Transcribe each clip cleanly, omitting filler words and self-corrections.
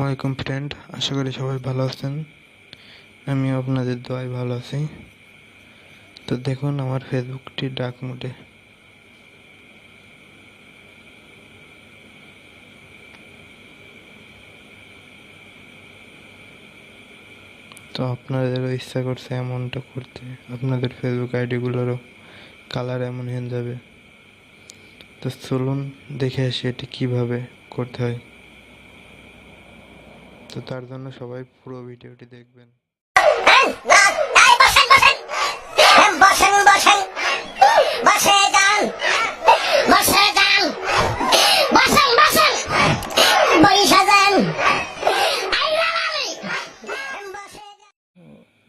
ওয়ালাইকুম ফ্রেন্ড, আশা করি সবাই ভালো আছেন। আমিও আপনাদের দোয়ায় ভালো আছি। তো দেখুন আমার ফেসবুকটি ডার্ক মোডে। তো আপনাদেরও ইচ্ছা করছে এমনটা করতে, আপনাদের ফেসবুক আইডিগুলোরও কালার এমন হয়ে যাবে। তো চলুন দেখে আসি এটি কীভাবে করতে হয়। তো তার জন্য সবাই পুরো ভিডিওটি দেখবেন।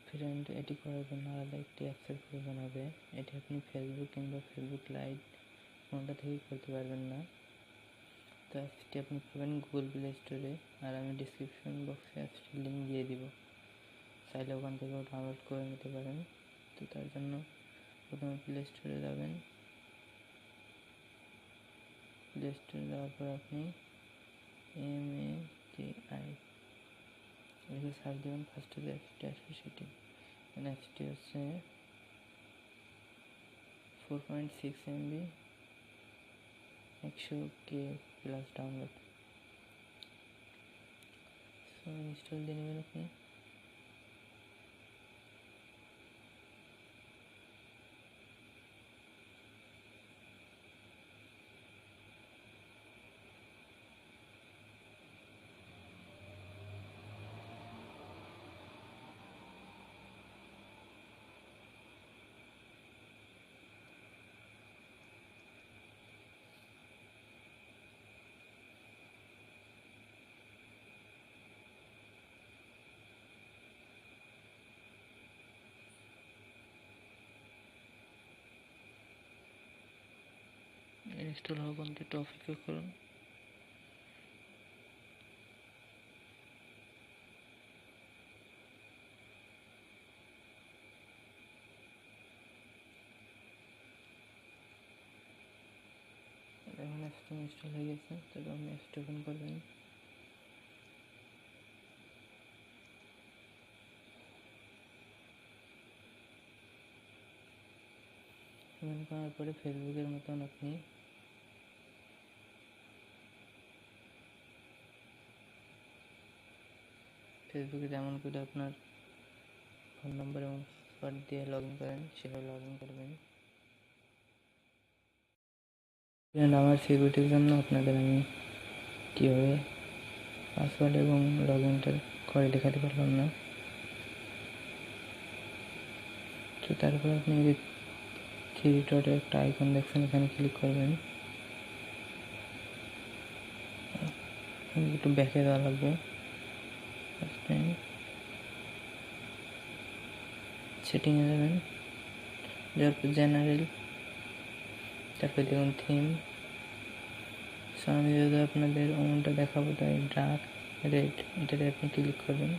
ফ্রেন্ড, এটি করার জন্য আলাদা একটি অ্যাপসের প্রয়োজন হবে। এটি আপনি ফেসবুক কিংবা ফেসবুক লাইভ কোনটা থেকেই করতে পারবেন না। তো অ্যাপসটি আপনি পাবেন গুগল প্লে স্টোরে, আর আমি ডিসক্রিপশন বক্সে অ্যাপসটির লিঙ্ক দিয়ে দিব। চাইলে ওখান থেকেও ডাউনলোড করে নিতে পারেন। তো তার জন্য প্রথমে প্লে স্টোরে যাবেন। প্লে স্টোরে যাওয়ার পর আপনি MAKI লিখে সার্চ দেবেন। ফার্স্টে যে অ্যাপসটি আসবে সেটি। অ্যাপসটি হচ্ছে 4.6 MB 100K plus download. So install দিয়ে নেবেন আপনি। ইনস্টল হওয়া পর্যন্ত একটু অপেক্ষা করুন। এখন অ্যাপসটি ইনস্টল হয়ে গেছে। তবে আপনি অ্যাপসটি ওপেন করবেন। ওপেন করার পরে ফেসবুকের মতন আপনি ফেসবুকে যেমন করে আপনার ফোন নম্বর এবং পাসওয়ার্ড দিয়ে লগ ইন করেন সেভাবে লগ ইন করবেন। আমার সিকিউরিটির জন্য আপনাদের আমি কীভাবে পাসওয়ার্ড এবং লগ ইনটা করে দেখাতে পারলাম না। তো তারপর আপনি যে 3 ডটের একটা আইকন দেখছেন, এখানে ক্লিক করবেন। একটু ব্যাকে দেওয়া লাগবে। সেটিংয়ে যাবেন, যাওয়ার পর জেনারেল, তারপর দেখুন থিম। সো আমি যদি আপনাদের অমনটা দেখাবো, তাই ডার্ক রেড এটাতে আপনি ক্লিক করবেন।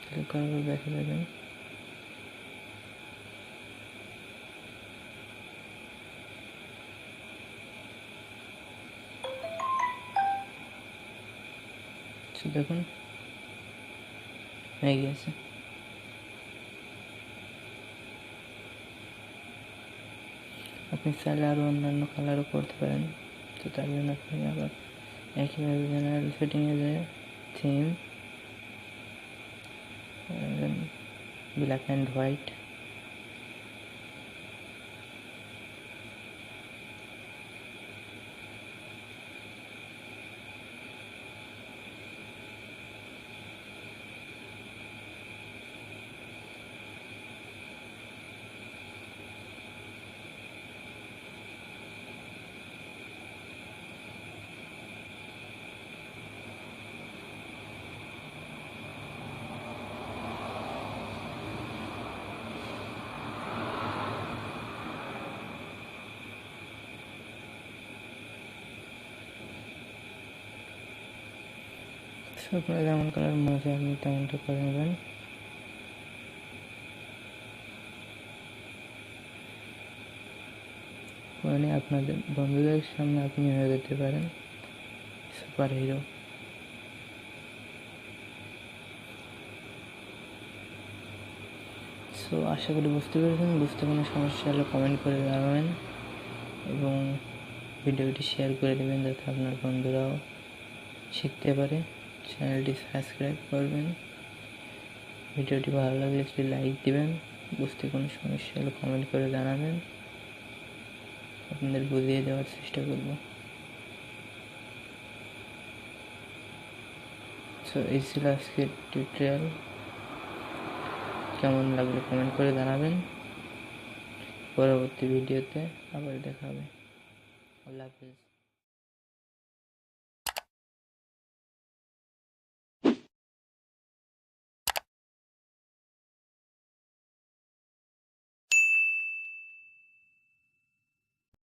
ক্লিক করার পর ব্যাকে যাবেন। দেখুন হয়ে গেছে। আপনি চাইলে আরও অন্যান্য কালারও করতে পারেন। তো তার জন্য আপনি আবার একইভাবে জেনারেল সেটিংয়ে যায়, থিম, ব্ল্যাক অ্যান্ড হোয়াইট, আপনার যেমন কালার মনে হয় আপনি তেমনটা করে নেবেন। মানে আপনাদের বন্ধুদের সামনে আপনি হয়ে যেতে পারেন সুপার হিরো। সো আশা করি বুঝতে পেরেছেন। বুঝতে কোনো সমস্যা হলে কমেন্ট করে জানাবেন এবং ভিডিওটি শেয়ার করে দেবেন যাতে আপনার বন্ধুরাও শিখতে পারে। চ্যানেলটি সাবস্ক্রাইব করবেন। ভিডিওটি ভালো লাগলে একটি লাইক দিবেন। বুঝতে কোনো সমস্যা হলে কমেন্ট করে জানাবেন, আপনাদের বুঝিয়ে দেওয়ার চেষ্টা করব। সো এই ছিল আজকের টিউটোরিয়াল। কেমন লাগলো কমেন্ট করে জানাবেন। পরবর্তী ভিডিওতে আবার দেখা হবে। আল্লাহ হাফেজ।